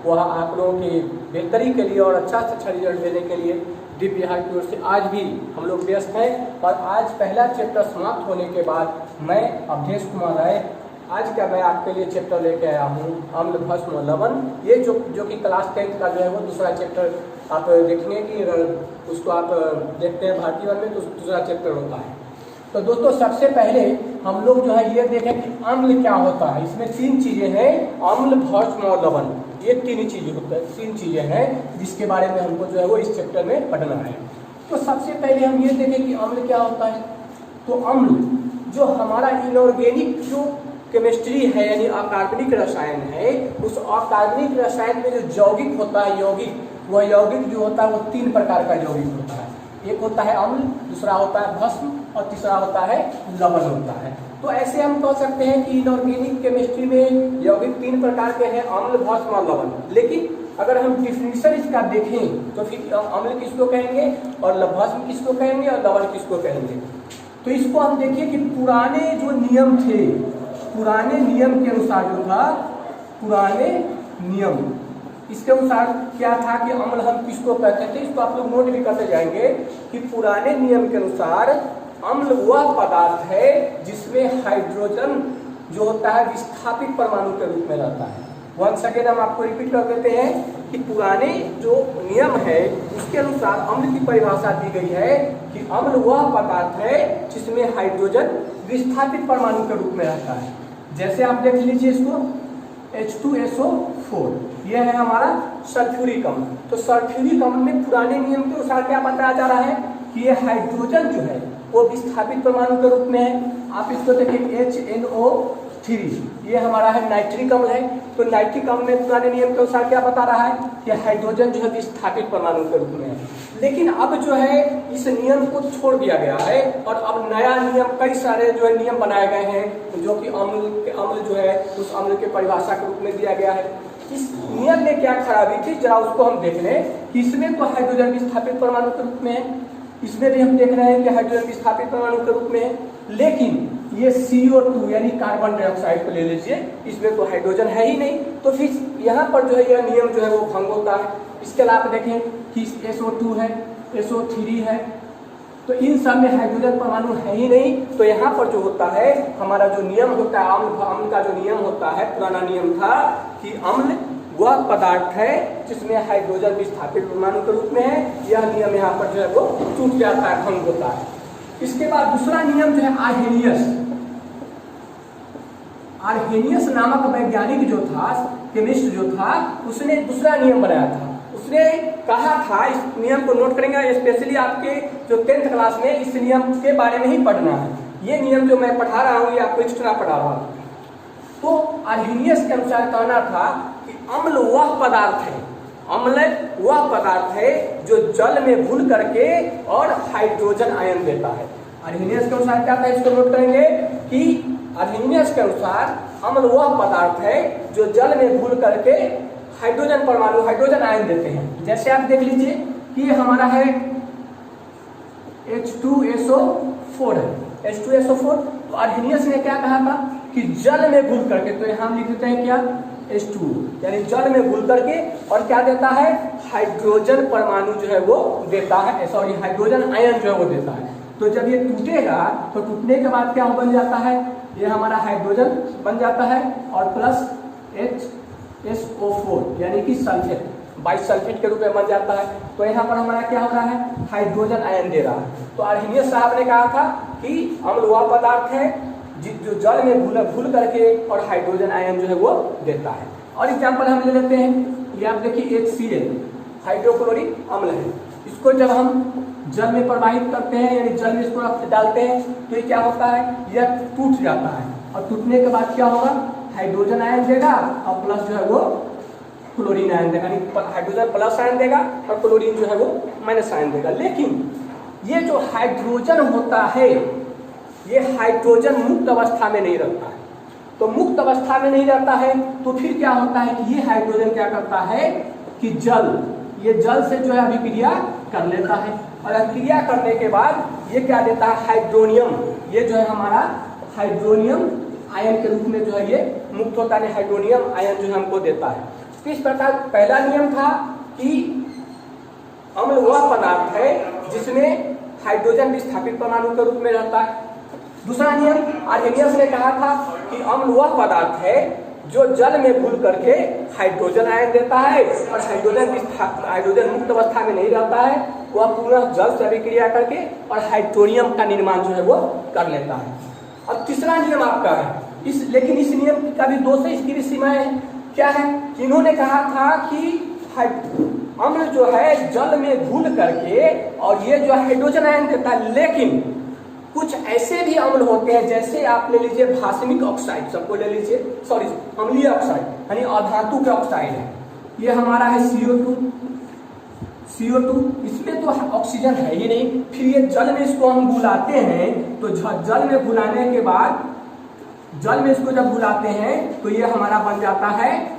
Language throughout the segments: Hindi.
वह आप लोगों की बेहतरी के लिए और अच्छा से अच्छा रिजल्ट देने के लिए दीप बिहार की ओर से आज भी हम लोग व्यस्त हैं। और आज पहला चैप्टर समाप्त होने के बाद मैं अवधेश कुमार राय आज का मैं आपके लिए चैप्टर लेके आया हूँ अम्ल भस्म लवण। ये जो कि क्लास 10 का जो है वो दूसरा चैप्टर आप देखेंगे कि अगर उसको आप देखते हैं भारतीय वन में तो दूसरा चैप्टर होता है। तो दोस्तों सबसे पहले हम लोग जो है ये देखें कि अम्ल क्या होता है। इसमें 3 चीजें हैं, अम्ल भस्म और लवण, ये 3 चीजें होते हैं, 3 चीजें हैं जिसके बारे में हमको जो है वो इस चैप्टर में पढ़ना है। तो सबसे पहले हम ये देखें कि अम्ल क्या होता है। तो अम्ल जो हमारा इनऑर्गेनिक जो केमिस्ट्री है यानी अकार्बनिक रसायन है, उस अकार्बनिक रसायन में जो यौगिक होता है वह यौगिक जो होता है वो 3 प्रकार का यौगिक होता है। एक होता है अम्ल, दूसरा होता है भस्म और तीसरा होता है लवण होता है। तो ऐसे हम कह सकते हैं कि इनऑर्गेनिक केमिस्ट्री में यौगिक 3 प्रकार के हैं, अम्ल भस्म और लवण। लेकिन अगर हम डिफिनेशन इसका देखें तो फिर अम्ल किसको कहेंगे और भस्म किसको कहेंगे और लवण किसको कहेंगे। तो इसको हम देखिए कि पुराने जो नियम थे, पुराने नियम के अनुसार जो था, पुराने नियम इसके अनुसार क्या था कि अम्ल हम किसको कहते थे। इसको आप लोग नोट भी करते जाएंगे कि पुराने नियम के अनुसार अम्ल वह पदार्थ है जिसमें हाइड्रोजन जो होता है विस्थापित परमाणु के रूप में रहता है। वंस अगेन हम आपको रिपीट कर देते हैं कि पुराने जो नियम है उसके अनुसार अम्ल की परिभाषा दी गई है कि अम्ल वह पदार्थ है जिसमें हाइड्रोजन विस्थापित परमाणु के रूप में रहता है। जैसे आप देख लीजिए इसको H2SO4, यह है हमारा सल्फ्यूरिक अम्ल। तो सल्फ्यूरिक अम्ल में पुराने नियम के अनुसार क्या बताया जा रहा है कि यह हाइड्रोजन जो है वो विस्थापित परमाणु के रूप में है। आप इसको देखिए HNO3, ये हमारा है नाइट्रिक अम्ल है। तो नाइट्रिक अम्ल में पुराने नियम के अनुसार क्या बता रहा है कि हाइड्रोजन जो है विस्थापित परमाणु के रूप में है। लेकिन अब जो है इस नियम को छोड़ दिया गया है और अब नया नियम, कई सारे जो है नियम बनाए गए हैं जो कि अम्ल जो है उस अम्ल के परिभाषा के रूप में दिया गया है। इस नियम में क्या खराबी थी जरा उसको हम देख लें कि इसमें तो हाइड्रोजन विस्थापित परमाणु के रूप में है, इसमें भी हम देख रहे हैं कि हाइड्रोजन विस्थापित परमाणु के रूप में है। लेकिन ये CO2 यानी कार्बन डाइऑक्साइड को ले लीजिए, इसमें तो हाइड्रोजन है ही नहीं। तो फिर यहाँ पर जो है यह नियम जो है वो भंग होता है। इसके अलावा देखें कि SO2 है, SO3 है, तो इन सब में हाइड्रोजन परमाणु है ही नहीं। तो यहाँ पर जो होता है हमारा जो नियम होता है अम्ल का जो नियम होता है, पुराना नियम था कि अम्ल वह पदार्थ है जिसमें हाइड्रोजन विस्थापित परमाणु के रूप में है। यह नियम यहाँ पर जो है वो टूट जाता है, भंग होता है। इसके बाद दूसरा नियम जो है आर्हेनियस नामक वैज्ञानिक जो था, केमिस्ट जो था, उसने दूसरा नियम बनाया था। उसने कहा था, इस नियम को नोट करेंगे, स्पेशली आपके जो 10th क्लास में इस नियम के बारे में ही पढ़ना है। ये नियम जो मैं पढ़ा रहा हूँ ये आपको एक्स्ट्रा पढ़ा रहा हूँ। तो आर्हेनियस के अनुसार कहना था कि अम्ल वह पदार्थ है, अम्ल वह पदार्थ है जो जल में घुल करके और हाइड्रोजन आयन देता है। आर्हेनियस के अनुसार क्या था, इसको नोट करेंगे कि आर्हेनियस के अनुसार अम्ल वह पदार्थ है जो जल में घुल करके हाइड्रोजन परमाणु, हाइड्रोजन आयन देते हैं। जैसे आप देख लीजिए कि ये हमारा है H2SO4 है, H2SO4। तो आर्हेनियस ने क्या कहा था कि जल में घुल करके, तो यहाँ हम लिख देते हैं क्या H2 यानी जल में घुल करके, और क्या देता है हाइड्रोजन परमाणु जो है वो देता है, सॉरी हाइड्रोजन आयन जो है वो देता है। तो जब ये टूटेगा तो टूटने के बाद क्या बन जाता है, ये हमारा हाइड्रोजन बन जाता है और प्लस HSO4 यानी कि सल्फेट, बाइसल्फेट के रूप में बन जाता है। तो यहाँ पर हमारा क्या हो रहा है, हाइड्रोजन आयन दे रहा है। तो आर्हेनियस साहब ने कहा था कि अम्ल वह पदार्थ है जो जल में घुल करके और हाइड्रोजन आयन जो है वो देता है। और एग्जाम्पल हम ले लेते हैं, ये आप देखिए HCl हाइड्रोक्लोरिक अम्ल है। इसको जब हम जल में प्रवाहित करते हैं यानी जल में इसको डालते हैं तो ये क्या होता है, यह टूट जाता है और टूटने के बाद क्या होगा, हाइड्रोजन आयन देगा और प्लस जो है वो क्लोरीन आयन देगा, यानी हाइड्रोजन प्लस आयन देगा और क्लोरीन जो है वो माइनस आयन देगा। लेकिन ये जो हाइड्रोजन होता है ये हाइड्रोजन मुक्त अवस्था में नहीं रहता है। तो मुक्त अवस्था में नहीं रहता है तो फिर क्या होता है कि ये हाइड्रोजन क्या करता है कि ये जल से जो है अभिक्रिया कर लेता है और अभिक्रिया करने के बाद ये क्या देता है हाइड्रोनियम, ये जो है हमारा हाइड्रोनियम आयन के रूप में जो है ये मुक्त होता है, हाइड्रोनियम आयन जो है हमको देता है। तो इस प्रकार पहला नियम था कि अम्ल वह पदार्थ है जिसमें हाइड्रोजन विस्थापित परमाणु के रूप में रहता है। दूसरा नियम आर्हेनियस ने कहा था कि अम्ल वह पदार्थ है जो जल में घुल करके हाइड्रोजन आयन देता है और हाइड्रोजन मुक्त अवस्था में नहीं रहता है, वह पुनः जल से अभिक्रिया करके और हाइड्रोनियम का निर्माण जो है वो कर लेता है। और तीसरा नियम आपका है लेकिन इस नियम का भी दोष है, इसकी भी सीमाएं हैं। क्या है? इन्होंने कहा था कि अम्ल जो है जल में घुल करके और ये जो हाइड्रोजन आयन देता है, लेकिन कुछ ऐसे भी अम्ल होते हैं जैसे आप ले लीजिए भास्मिक ऑक्साइड, सबको ले लीजिए, सॉरी अम्लीय ऑक्साइड यानी अधातु के ऑक्साइड है, ये हमारा है CO2, इसमें तो ऑक्सीजन है ही नहीं, फिर ये जल में इसको हम घुलाते हैं तो जल में घुलाने के बाद जल में इसको जब घुलाते हैं तो ये हमारा बन जाता है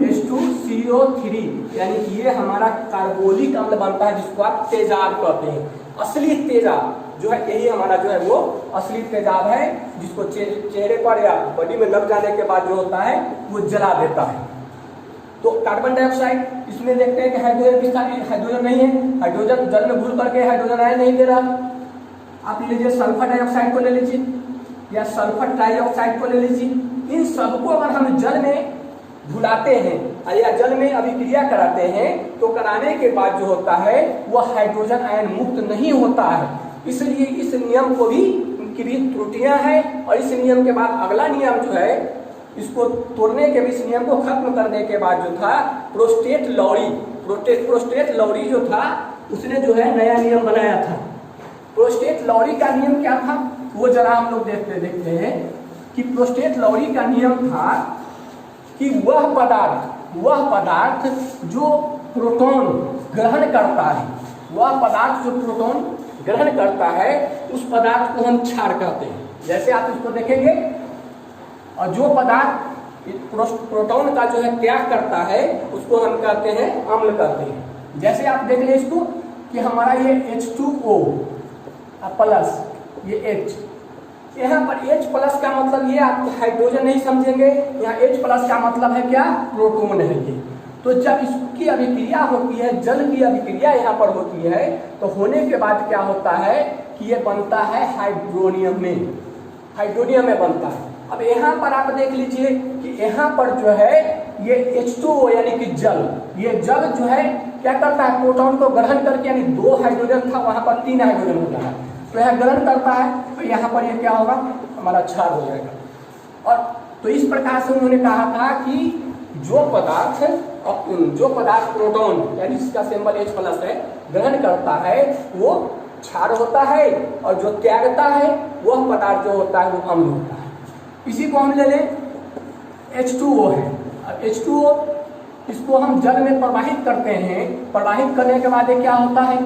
H2CO3, यानी कि ये हमारा कार्बोलिक अम्ल बनता है जिसको आप तेजाब कहते हैं। असली तेजाब जो है यही हमारा जो है वो असली तेजाब है जिसको चेहरे पर या बॉडी में लग जाने के बाद जो होता है वो जला देता है। तो कार्बन डाइऑक्साइड इसमें देखते हैं कि हाइड्रोजन नहीं है, हाइड्रोजन जल में घुल करके हाइड्रोजन आयन नहीं दे रहा। आप लीजिए सल्फर डाइऑक्साइड को ले लीजिए या सल्फर ट्राइऑक्साइड को ले लीजिए, इन सबको अगर हम जल में घुलाते हैं या जल में अभिक्रिया कराते हैं तो कराने के बाद जो होता है वह हाइड्रोजन आयन मुक्त नहीं होता है। इसलिए इस नियम को भी की भी त्रुटियां हैं और इस नियम के बाद अगला नियम जो है इसको तोड़ने के, इस नियम को खत्म करने के बाद जो था प्रोस्टेट लॉरी जो था उसने जो है नया नियम बनाया था। प्रोस्टेट लॉरी का नियम क्या था वो जरा हम लोग देखते हैं कि प्रोस्टेट लॉरी का नियम था कि वह पदार्थ जो प्रोटॉन ग्रहण करता है, वह पदार्थ जो प्रोटॉन ग्रहण करता है उस पदार्थ को हम क्षार कहते हैं। जैसे आप इसको देखेंगे, और जो पदार्थ प्रोटॉन का जो है त्याग करता है उसको हम कहते हैं अम्ल कहते हैं। जैसे आप देख लें इसको कि हमारा ये H2O प्लस ये H, यहाँ पर H प्लस का मतलब ये आप हाइड्रोजन नहीं समझेंगे, यहाँ H प्लस का मतलब है क्या? प्रोटॉन है ये। तो जब इसकी अभिक्रिया होती है, जल की अभिक्रिया यहाँ पर होती है तो होने के बाद क्या होता है कि ये बनता है हाइड्रोनियम में बनता है। अब यहाँ पर आप देख लीजिए कि यहाँ पर जो है ये H2O यानी कि ये जल जो है क्या करता है प्रोटॉन को ग्रहण करके, यानी 2 हाइड्रोजन था वहां पर 3 हाइड्रोजन हो जाएगा, तो यह ग्रहण करता है तो यहाँ पर ये क्या होगा हमारा क्षार हो जाएगा। और तो इस प्रकार से उन्होंने कहा था कि जो पदार्थ प्रोटॉन यानी जिसका सिंबल H प्लस है ग्रहण करता है वो क्षार होता है और जो त्यागता है वह पदार्थ जो होता है वो अम्ल होता है। इसी को हम ले लें H2O है। अब H2O इसको हम जल में प्रवाहित करते हैं, प्रवाहित करने के बाद क्या होता है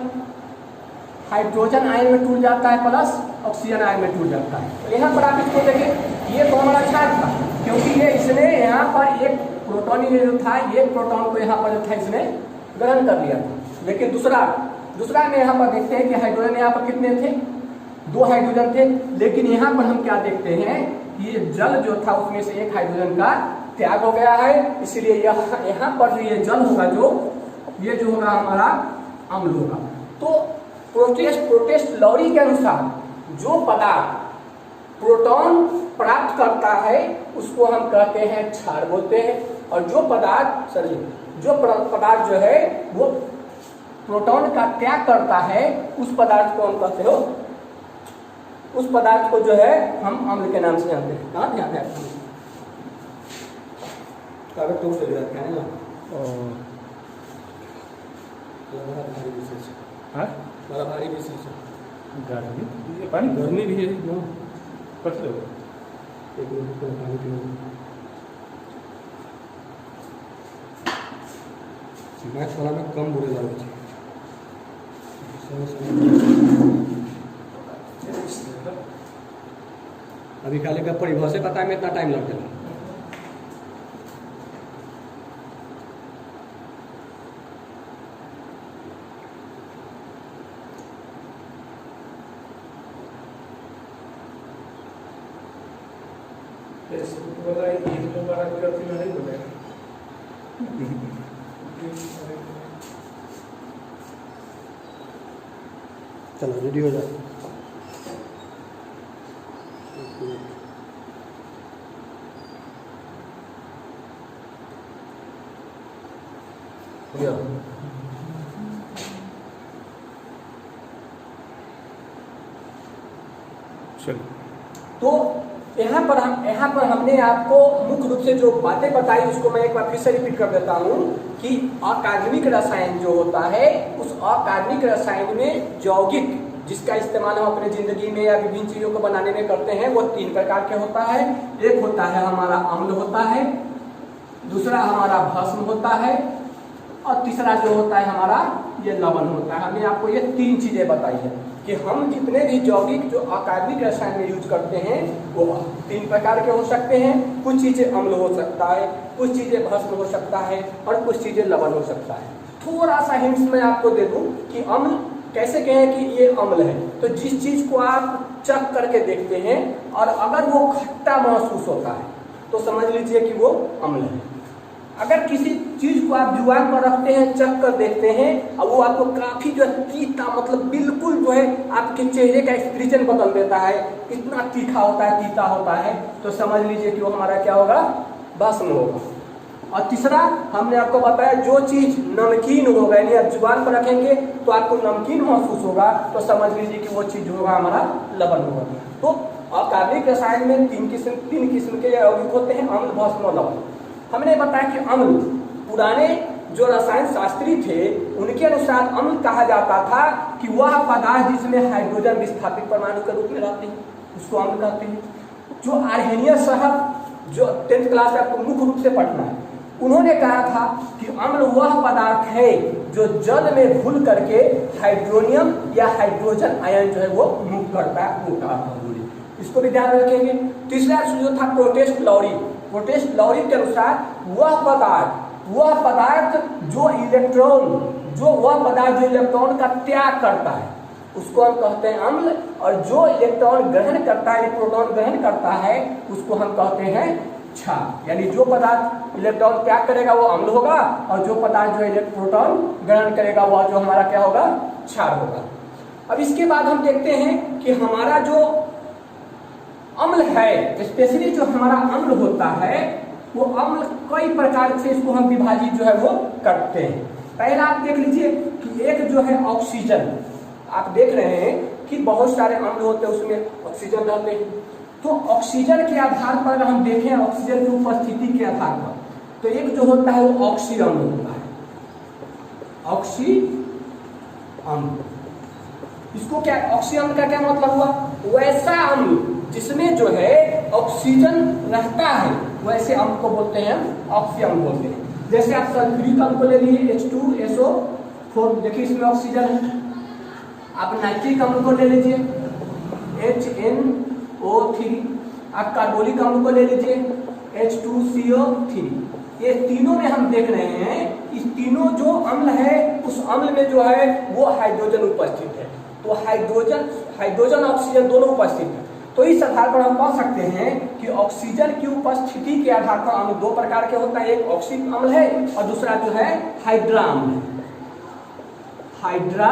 हाइड्रोजन आयन में टूट जाता है प्लस ऑक्सीजन आयन में टूट जाता है। तो यहाँ पर आप इसको देखें ये तो हमारा क्षार था क्योंकि ये इसने यहाँ पर एक प्रोटॉन जो था एक प्रोटॉन को यहाँ पर जो था इसने ग्रहण कर लिया था। लेकिन दूसरा में यहाँ पर देखते हैं कि हाइड्रोजन यहाँ पर कितने थे 2 हाइड्रोजन थे, लेकिन यहाँ पर हम क्या देखते हैं ये जल जो था उसमें से एक हाइड्रोजन का त्याग हो गया है, इसलिए यहाँ पर जो ये जल होगा जो होगा हमारा अम्ल होगा। तो प्रोस्टेट लॉरी के अनुसार जो पदार्थ प्रोटॉन प्राप्त करता है उसको हम कहते हैं क्षार बोलते हैं, और जो पदार्थ जो है वो प्रोटॉन का त्याग करता है उस पदार्थ को हम कहते हो, उस पदार्थ को जो है हम अम्ल के नाम से जानते हैं। कहाँ ध्यान है कागज तो चले जाते हैं ना, बड़ा भारी विशेष है, पानी गर्मी भी है ना, कट लो एक मिनट पानी पीने मैथ्स वाला में कम बुरे लगे थे। अभी खाली का परिभाषा पता में इतना टाइम लग जाएगा। चलो रेडी हो जाए। तो यहाँ पर हमने आपको मुख्य रूप से जो बातें बताई उसको मैं एक बार फिर से रिपीट कर देता हूँ कि अकार्बनिक रसायन जो होता है उस अकार्बनिक रसायन में यौगिक जिसका इस्तेमाल हम अपने जिंदगी में या विभिन्न चीजों को बनाने में करते हैं वो 3 प्रकार के होता है। एक होता है हमारा अम्ल होता है, दूसरा हमारा भस्म होता है और तीसरा जो होता है हमारा ये लवण होता है। हमने आपको ये 3 चीजें बताई है कि हम जितने भी यौगिक जो अकार्बनिक रसायन में यूज करते हैं वो 3 प्रकार के हो सकते हैं। कुछ चीजें अम्ल हो सकता है, कुछ चीजें भस्म हो सकता है और कुछ चीजें लवण हो सकता है। थोड़ा सा हिंट्स मैं आपको दे दूं कि अम्ल कैसे कहें कि ये अम्ल है, तो जिस चीज को आप चख करके देखते हैं और अगर वो खट्टा महसूस होता है तो समझ लीजिए कि वो अम्ल है। अगर किसी चीज को आप जुबान पर रखते हैं, चख कर देखते हैं और वो आपको काफी जो है तीता, मतलब बिल्कुल जो है आपके चेहरे का एक्सप्रेशन बदल देता है, इतना तीखा होता है, तीता होता है, तो समझ लीजिए कि वो हमारा क्या होगा, भस्म होगा। और तीसरा हमने आपको बताया जो चीज नमकीन होगा, यानी आप जुबान पर रखेंगे तो आपको नमकीन महसूस होगा, तो समझ लीजिए कि वो चीज होगा हमारा लवण होगा। तो अकार्बनिक रसायन में 3 किस्म के यौगिक होते हैं, अम्ल, भस्म और लवण। हमने बताया कि अम्ल, पुराने जो रसायन शास्त्री थे उनके अनुसार अम्ल कहा जाता था कि वह पदार्थ जिसमें हाइड्रोजन विस्थापित परमाणु के रूप में रहते हैं उसको अम्ल कहते हैं। जो आर्हेनियस साहब, जो 10th क्लास में आपको मुख्य रूप से पढ़ना है, उन्होंने कहा था कि अम्ल वह पदार्थ है जो जल में घुल करके हाइड्रोनियम या हाइड्रोजन आयन जो है वो मुक्त करता है, वो कहा था उन्होंने। इसको भी ध्यान रखेंगे। तीसरा जो था प्रोटेस्ट लॉरी के अनुसार वह पदार्थ जो इलेक्ट्रॉन का त्याग करता है उसको हम कहते हैं अम्ल, और जो इलेक्ट्रॉन ग्रहण करता है, प्रोटॉन ग्रहण करता है, उसको हम कहते हैं क्षार। यानी जो पदार्थ इलेक्ट्रॉन त्याग करेगा वो अम्ल होगा और जो पदार्थ जो प्रोटॉन ग्रहण करेगा वो जो हमारा क्या होगा, क्षार होगा। अब इसके बाद हम देखते हैं कि हमारा जो अम्ल है, स्पेशली जो हमारा अम्ल होता है वो अम्ल कई प्रकार से इसको हम विभाजित जो है वो करते हैं। पहला आप देख लीजिए कि एक जो है ऑक्सीजन, आप देख रहे हैं कि बहुत सारे अम्ल होते हैं उसमें ऑक्सीजन रहते हैं। तो ऑक्सीजन के आधार पर अगर हम देखें, ऑक्सीजन की उपस्थिति के आधार पर, तो एक जो होता है वो ऑक्सी अम्ल होता है, ऑक्सी अम्ल। इसको क्या, ऑक्सी अम्ल का क्या मतलब हुआ, वैसा अम्ल जिसमें जो है ऑक्सीजन रहता है वैसे अम्ल को बोलते हैं ऑक्सी अम्ल बोलते हैं। जैसे आप सल्फ्यूरिक अम्ल को ले लीजिए H2SO4, देखिए इसमें ऑक्सीजन है। आप नाइट्रिक अम्ल को ले लीजिए HNO3, आप कार्बोनिक अम्ल को ले लीजिए H2CO3। ये तीनों में हम देख रहे हैं, इस तीनों जो अम्ल है उस अम्ल में जो है वो हाइड्रोजन उपस्थित है। तो हाइड्रोजन ऑक्सीजन दोनों उपस्थित है। तो इस आधार पर हम कह सकते हैं कि ऑक्सीजन की उपस्थिति के आधार पर अम्ल 2 प्रकार के होता है, एक ऑक्सी अम्ल है और दूसरा जो है हाइड्रा अम्ल है, हाइड्रा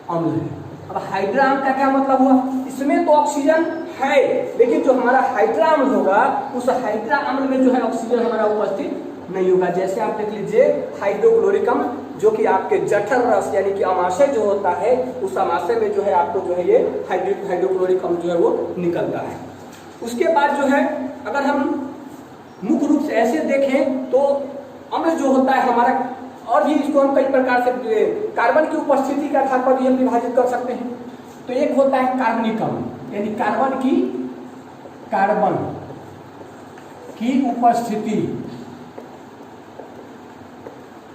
अम्ल है। अब हाइड्रा अम्ल का क्या मतलब हुआ, इसमें तो ऑक्सीजन है लेकिन जो हमारा हाइड्रा अम्ल होगा उस हाइड्रा अम्ल में जो है ऑक्सीजन हमारा उपस्थित नहीं होगा। जैसे आप देख लीजिए हाइड्रोक्लोरिक अम्ल, जो कि आपके जठर रस यानी कि अमाशय जो होता है उस अमाशय में जो है आपको जो है ये हाइड्रोक्लोरिक अम्ल जो है वो निकलता है। उसके बाद जो है अगर हम मुख्य रूप से ऐसे देखें तो अम्ल जो होता है हमारा, और भी इसको हम कई प्रकार से कार्बन की उपस्थिति के आधार पर भी हम विभाजित कर सकते हैं। तो एक होता है कार्बनिक अम्ल, यानी कार्बन की उपस्थिति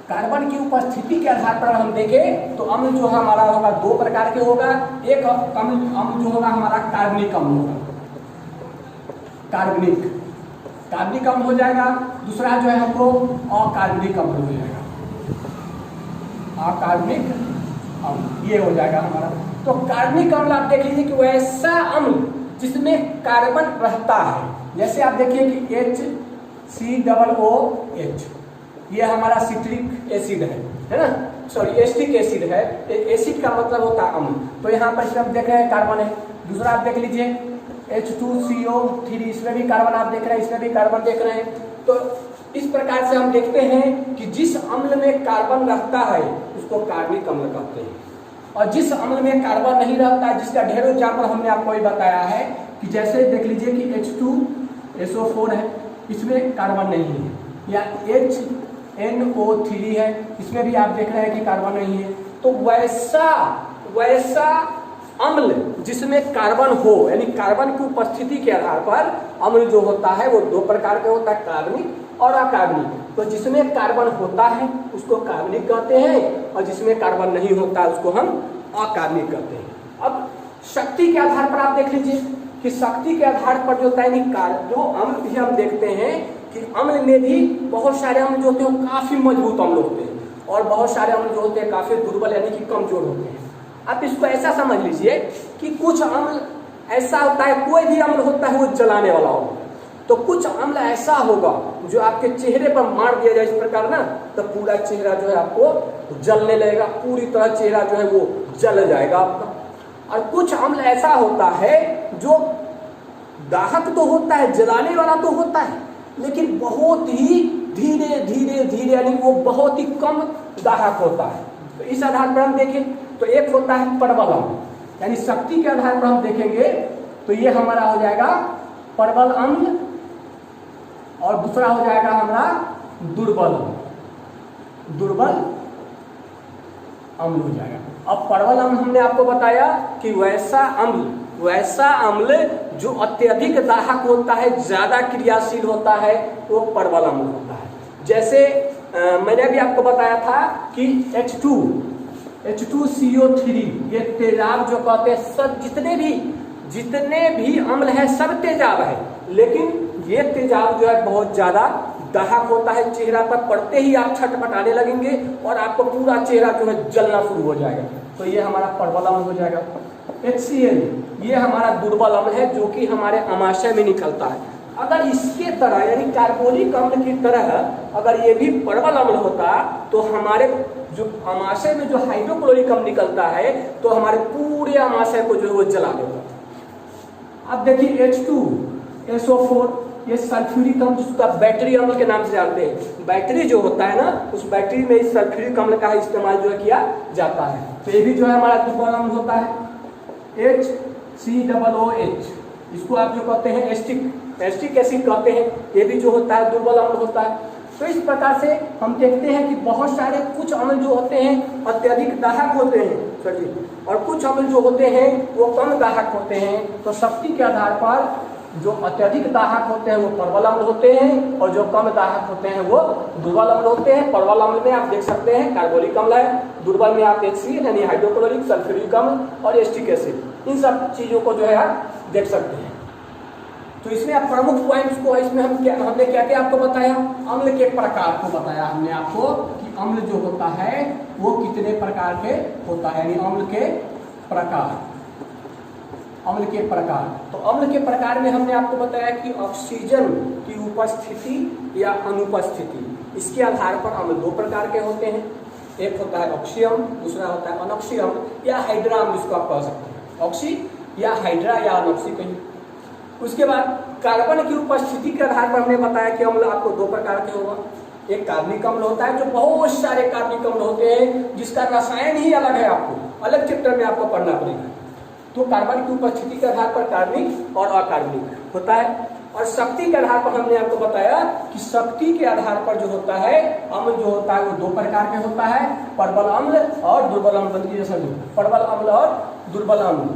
कार्बन की उपस्थिति के आधार पर हम देखें तो अम्ल जो हमारा होगा दो प्रकार के होगा। एक अम्ल जो होगा हमारा कार्बनिक अम्ल होगा, कार्बनिक अम्ल हो जाएगा। दूसरा जो है हमको अकार्बनिक अम्ल हो जाएगा, अकार्बनिक अम्ल ये हो जाएगा हमारा। तो कार्बनिक अम्ल आप देख लीजिए कि वैसा अम्ल जिसमें कार्बन रहता है, जैसे आप देखिए कि HCOOH ये हमारा सिट्रिक एसिड है ना, सॉरी एसिटिक एसिड है। एसिड का मतलब होता है अम्ल। तो यहाँ पर इसमें आप देख रहे हैं कार्बन है। दूसरा आप देख लीजिए H2CO3, इसमें भी कार्बन आप देख रहे हैं, इसमें भी कार्बन देख रहे हैं। तो इस प्रकार से हम देखते हैं कि जिस अम्ल में कार्बन रहता है उसको कार्बनिक अम्ल कहते हैं, और जिस अम्ल में कार्बन नहीं रहता है, जिसका ढेरों एग्जाम्पल हमने आपको ये बताया है कि जैसे देख लीजिए कि H2SO4 है, इसमें कार्बन नहीं है, या HNO3 है, इसमें भी आप देख रहे हैं कि कार्बन नहीं है। तो वैसा अम्ल जिसमें कार्बन हो, यानी कार्बन की उपस्थिति के आधार पर अम्ल जो होता है वो दो प्रकार का होता है, कार्बनिक और अकार्बनिक। तो जिसमें कार्बन होता है उसको कार्बनिक कहते हैं, और जिसमें कार्बन नहीं होता है उसको हम अकार्बनिक कहते हैं। अब शक्ति के आधार पर आप देख लीजिए कि शक्ति के आधार पर जो होता है जो अम्ल भी हम देखते हैं कि अम्ल में भी बहुत सारे अम्ल जो होते हैं काफी मजबूत अम्ल होते हैं, और बहुत सारे अम्ल जो होते हैं काफी दुर्बल यानी कि कमजोर होते हैं। आप इसको ऐसा समझ लीजिए कि कुछ अम्ल ऐसा होता है, कोई भी अम्ल होता है वो जलाने वाला होगा, तो कुछ अम्ल ऐसा होगा जो आपके चेहरे पर मार दिया जाए इस प्रकार ना, तो पूरा चेहरा जो है आपको जलने लगेगा, पूरी तरह चेहरा जो है वो जल जाएगा आपका। और कुछ अम्ल ऐसा होता है जो दाहक तो होता है, जलाने वाला तो होता है, लेकिन बहुत ही धीरे धीरे धीरे, यानी वो बहुत ही कम दाहक होता है। तो इस आधार पर हम देखें तो एक होता है प्रबल अम्ल, यानी शक्ति के आधार पर हम देखेंगे तो ये हमारा हो जाएगा प्रबल अम्ल, और दूसरा हो जाएगा हमारा दुर्बल अम्ल हो जाएगा। अब प्रबल अम्ल हमने आपको बताया कि वैसा अम्ल जो अत्यधिक दाहक होता है, ज्यादा क्रियाशील होता है, वो प्रबल अम्ल होता है। जैसे मैंने अभी आपको बताया था कि H2CO3 ये तेजाब जो कहते हैं, सब जितने भी अम्ल है सब तेजाब है, लेकिन ये तेजाब जो है बहुत ज्यादा दाहक होता है, चेहरा पर पड़ते ही आप छटपटाने लगेंगे और आपको पूरा चेहरा जो है जलना शुरू हो जाएगा। तो ये हमारा प्रबल अम्ल हो जाएगा। HCl ये हमारा दुर्बल अम्ल है जो कि हमारे आमाशय में निकलता है। अगर इसके तरह यानी कार्बोनिक अम्ल की तरह अगर ये भी प्रबल अम्ल होता तो हमारे जो आमाशय में जो हाइड्रोक्लोरिक अम्ल निकलता है तो हमारे पूरे आमाशय को जो है वो जला देगा। अब देखिए H2SO4 ये सल्फ्यूरिक अम्ल जिसको बैटरी अम्ल के नाम से जानते हैं, बैटरी जो होता है ना उस बैटरी में इस सल्फ्यूरिक अम्ल का इस्तेमाल जो है किया जाता है। तो ये भी जो है हमारा दुर्बल अम्ल होता है। HCOOH इसको आप जो कहते हैं एस्टिक एसिड कहते हैं, ये भी जो होता है दुर्बल अम्ल होता है। तो इस प्रकार से हम देखते हैं कि बहुत सारे कुछ अम्ल जो होते हैं अत्यधिक दाहक होते हैं और कुछ अम्ल जो होते हैं वो कम दाहक होते हैं। तो शक्ति के आधार पर जो अत्यधिक दाहक होते हैं वो प्रबल अम्ल होते हैं, और जो कम दाहक होते हैं वो दुर्बल अम्ल होते हैं। प्रबल अम्ल में आप देख सकते हैं कार्बोनिक अम्ल है, दुर्बल में आप HCl यानी हाइड्रोक्लोरिक, सल्फ्यूरिक अम्ल और एस्टिक एसिड, इन सब चीजों को जो है आप देख सकते हैं। तो इसमें आप प्रमुख पॉइंट्स को इसमें हमने क्या क्या आपको बताया, अम्ल के प्रकार को बताया हमने आपको कि अम्ल जो होता है वो कितने प्रकार के होता है, यानी अम्ल के प्रकार। तो अम्ल के प्रकार में हमने आपको बताया कि ऑक्सीजन की उपस्थिति या अनुपस्थिति, इसके आधार पर अम्ल दो प्रकार के होते हैं। एक होता है ऑक्सी अम्ल, दूसरा होता है अनॉक्सी अम्ल या हाइड्रा अम्ल, जिसको आप कह सकते हैं ऑक्सी या हाइड्रा या अनॉक्सी कहिए। उसके बाद कार्बन की उपस्थिति के आधार पर हमने बताया कि अम्ल आपको दो प्रकार के होगा। एक कार्बनिक अम्ल होता है जो बहुत सारे कार्बनिक अम्ल होते हैं जिसका रसायन ही अलग है, आपको अलग चैप्टर में आपको पढ़ना पड़ेगा। तो कार्बन की उपस्थिति के आधार पर कार्बनिक और अकार्बनिक होता है। और शक्ति के आधार पर हमने आपको बताया कि शक्ति के आधार पर जो होता है अम्ल जो होता है वो दो प्रकार के होता है, प्रबल अम्ल और दुर्बल अम्ल। प्रबल अम्ल और दुर्बल अम्ल